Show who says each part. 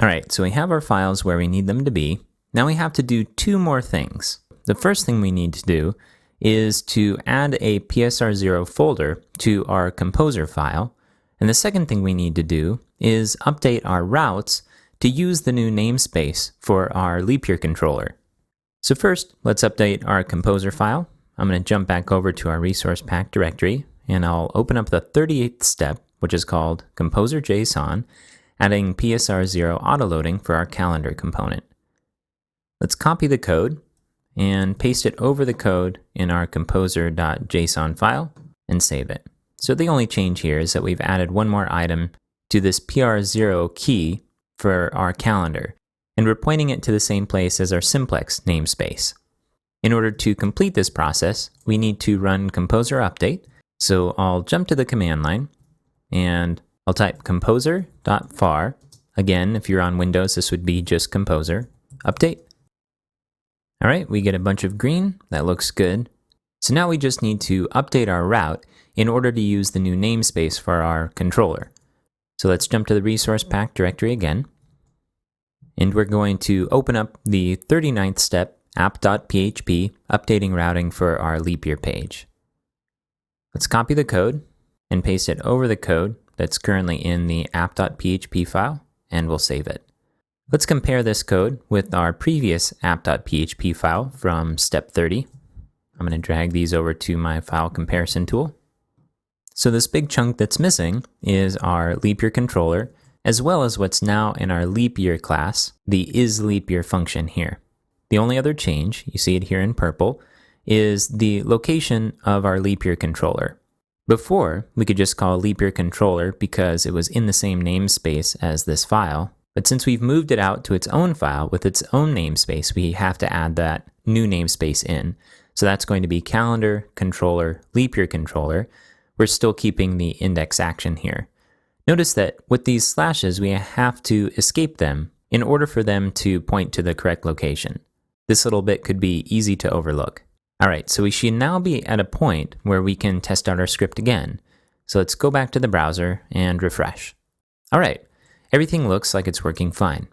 Speaker 1: All right, so we have our files where we need them to be. Now we have to do two more things. The first thing we need to do is to add a PSR-0 folder to our composer file. And the second thing we need to do is update our routes to use the new namespace for our leap year controller. So first, let's update our composer file. I'm going to jump back over to our resource pack directory, and I'll open up the 38th step, which is called composer.json, adding PSR-0 autoloading for our calendar component. Let's copy the code and paste it over the code in our composer.json file and save it. So the only change here is that we've added one more item to this PR0 key for our calendar, and we're pointing it to the same place as our simplex namespace. In order to complete this process, we need to run composer update. So I'll jump to the command line and I'll type composer.var. Again, if you're on Windows, this would be just composer update. All right, we get a bunch of green. That looks good. So now we just need to update our route in order to use the new namespace for our controller. So let's jump to the resource pack directory again. And we're going to open up the 39th step, app.php, updating routing for our leap year page. Let's copy the code and paste it over the code that's currently in the app.php file, and we'll save it. Let's compare this code with our previous app.php file from step 30. I'm going to drag these over to my file comparison tool. So this big chunk that's missing is our leap year controller, as well as what's now in our leap year class, the isLeapYear function here. The only other change, you see it here in purple, is the location of our leap year controller. Before, we could just call leap year controller because it was in the same namespace as this file. But since we've moved it out to its own file with its own namespace, we have to add that new namespace in. So that's going to be calendar controller leap year controller. We're still keeping the index action here. Notice that with these slashes, we have to escape them in order for them to point to the correct location. This little bit could be easy to overlook. All right, so we should now be at a point where we can test out our script again. So let's go back to the browser and refresh. All right, everything looks like it's working fine.